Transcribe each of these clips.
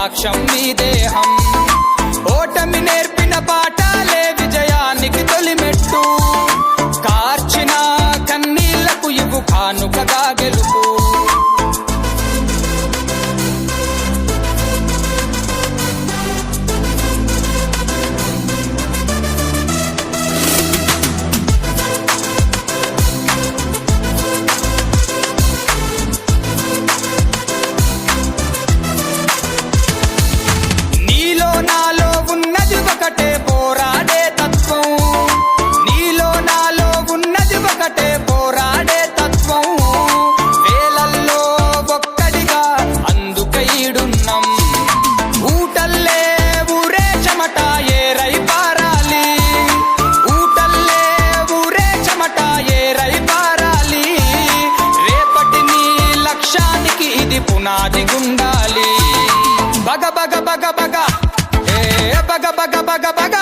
సాక్ష్యం నీ దేహం. ఓటమి నేర్పిన పాఠాలే విజయానికి తొలిమెట్టు. కార్చిన కన్నీళ్లకు ఇవ్వు కానుకగా గెలుపు. పునాది గుండాలి. బగ బగ బగ బగ బగ బగ బగ బగ బగ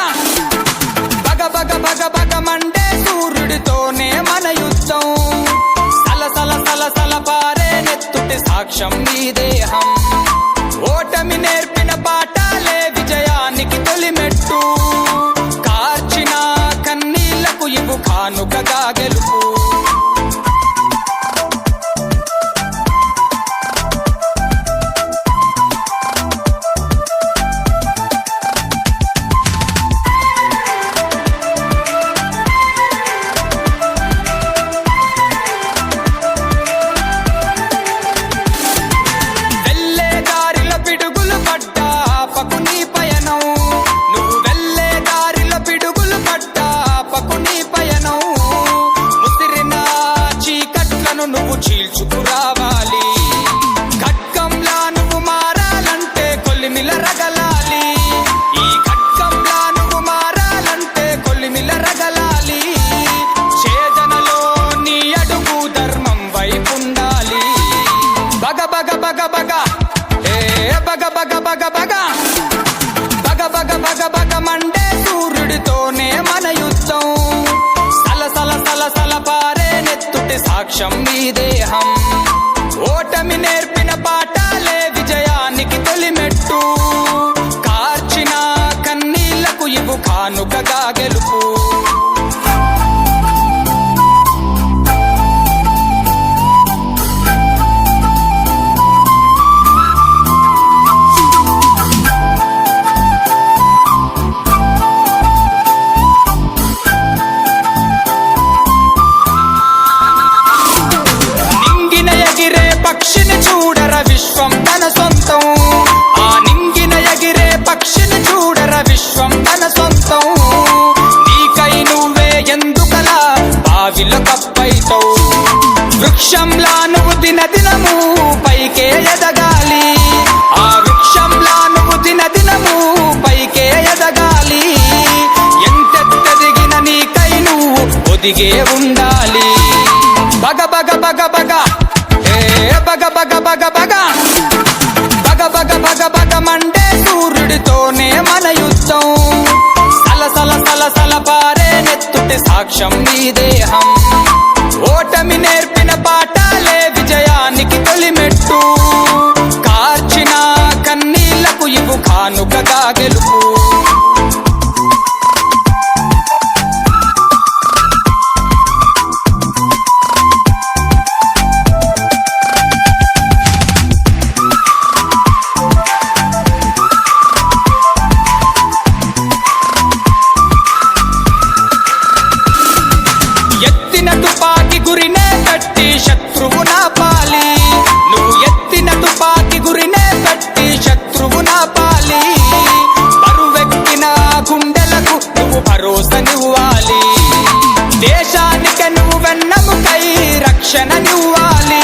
బగ బగ బగ మండే సూర్యుడితోనే మన యుద్ధం. సల సల సల సల పారే నెత్తుటి సాక్ష్యం నీ దేహం. ఓటమి నేర్పిన పాఠాలే విజయానికి తొలిమెట్టు. కార్చిన కన్నీళ్లకు ఇవ్వు కానుకగా గెలుపు. నువ్వు చీల్చుకురావాలి. ఖడ్గంలా నువ్వు మారాలంటే కొలిమిల రగలాలి. ఈ ఖడ్గంలా నువ్వు మారాలంటే కొలిమిల రగలాలి. చేదనలో నీ అడుగు ధర్మం వైపుండాలి. బగ బగ బగ బగ బగ బగ బగ బగ బగ బగ బగ బగ మండే సూర్యుడితోనే మన యుద్ధం. సల సల సల సల పారే నెత్తుటి సాక్ష్యం నీ దేహం. ఓటమి నేర్పిన పాఠాలే విజయానికి తొలిమెట్టు. కార్చిన కన్నీళ్లకు ఇవ్వు కానుకగా గెలుపు. పక్షిని చూడర విశ్వం తన సొంతం. ఆ నింగిన ఎగిరే పక్షిని చూడర విశ్వం తన సొంతం. నీకై నువ్వే ఎందుకలా బావిలో కప్పైతావు. వృక్షంలా నువ్వు దినదినము పైకే ఎదగాలి. ఆ వృక్షంలా నువ్వు దినదినము పైకే ఎదగాలి. ఎంతెదిగిన నీకై నువ్వు ఒదిగే ఉండాలి. బగ బగ బగ బగ బగ బగ బగ బగ బగ బగ బగ బగ మండే సూర్యుడితోనే మన యుద్ధం. సల సల సల సల పారే నెత్తుటి సాక్ష్యం నీ దేహం. ఓటమి నేర్పిన పాఠాలే విజయానికి తొలిమెట్టు. కార్చిన కన్నీళ్లకు ఇవ్వు కానుకగా గెలుపు. తుపాకి గురినే పెట్టి శత్రువు నాపాలి. నువ్వు ఎత్తిన తుపాకి గురినే పెట్టి శత్రువు నాపాలి. బరువెక్కిన గుండెలకు నువ్వు భరోసానివ్వాలి. దేశానికి నువ్వు వెన్నముకై రక్షణనివ్వాలి.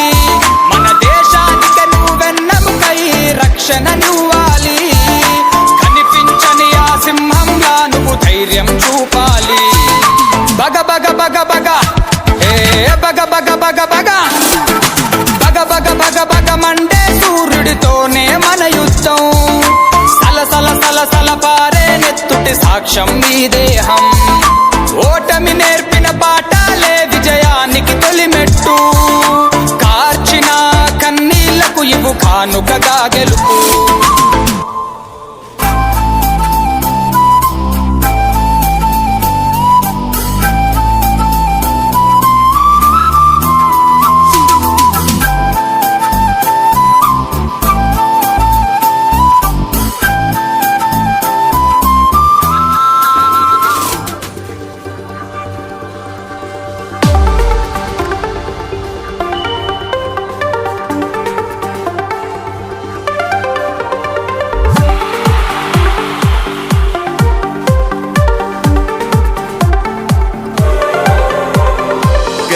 మన దేశానికి నువ్వు వెన్నముకై రక్షణనివ్వాలి. కనిపించని ఆ సింహంలా నువ్వు ధైర్యం చూపాలి. బగ బగ బగ బగ బగ బగ బగ బగ బగ బగ బగ బగ మండే సూర్యుడితోనే మన యుద్ధం. సల సల సల సల పారే నెత్తుటి సాక్ష్యం నీ దేహం. ఓటమి నేర్పిన పాఠాలే విజయానికి తొలిమెట్టు. కార్చిన కన్నీళ్లకు ఇవ్వు కానుకగా గెలుపు.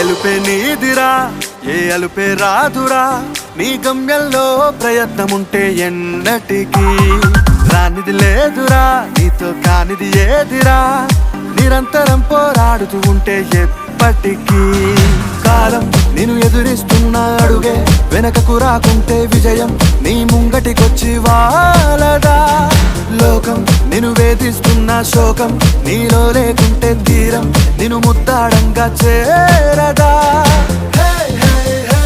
గెలుపే నీదిరా, ఏ అలుపే రాదురా, నీ గమ్యంలో ప్రయత్నముంటే ఎన్నటికీ రానిది లేదురా, నీతో కానిది ఏదిరా, నిరంతరం పోరాడుతూ ఉంటే ఎప్పటికీ. కాలం నిన్ను ఎదురిస్తున్న అడుగే వెనకకు రాకుంటే విజయం నీ ముంగటికొచ్చి వాలదా. లోకం నిన్ను వేధిస్తున్న శోకం నీలో లేకుంటే తీరం నిన్ను ముద్దాడంగా చేరదా. హే హే హే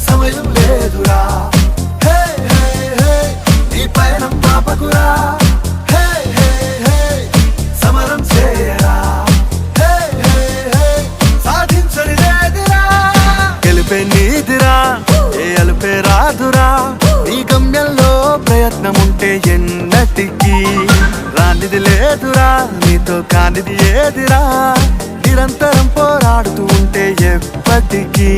సమయం లేదురా, హే హే హే నీ పయనం పాపకురా, హే హే హే సమరం చేయరా, హే హే హే సాధించని లేదురా. గెలుపే నీదిరా, ఏ అలుపే రాదురా, నీ గమ్యంలో ప్రయత్నముంటే ఎన్నటికీ రానిది లేదురా, నీతో కానిది ఏదిరా, నిరంతరం పోరాడుతూ ఉంటే ఎప్పటికీ.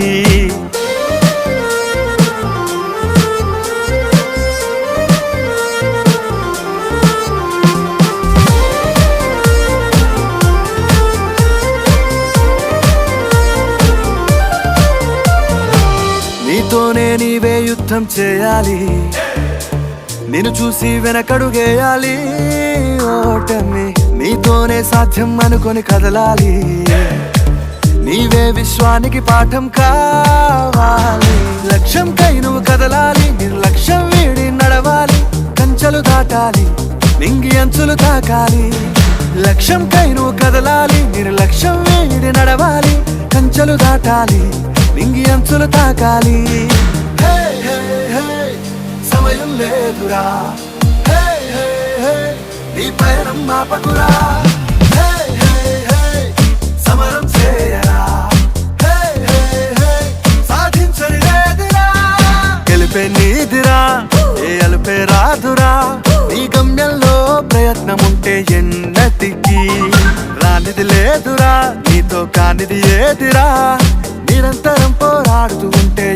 నీతోనే నీవే యుద్ధం చేయాలి, నిన్ను చూసి వెనకడుగేయాలి. ఓటమి నీతోనే సాధ్యం అనుకొని కదలాలి, నీవే విశ్వానికి పాఠం కావాలి. లక్ష్యం కై నువ్వు కదలాలి, నిర్లక్ష్యం వీడి నడవాలి, కంచెలు దాటాలి, నింగి అంచులు తాకాలి. లక్ష్యం కై నువ్వు కదలాలి, నిర్లక్ష్యం వీడి నడవాలి, కంచెలు దాటాలి, నింగి అంచులు తాకాలి. హే హే హే సమయం లేదురా, హే హే హే నీ పయనం మాపకురా, హే హే హే సమరం చేయరా, హే హే హే సాధించని లేదురా. గెలుపే నీదిరా, ఏ అలుపే రాదురా, నీ గమ్యంలో ప్రయత్నముంటే ఎన్నటికీ రానిది లేదురా, నీతో కానిది ఏదిరా, నిరంతరం పోరాడుతూ ఉంటే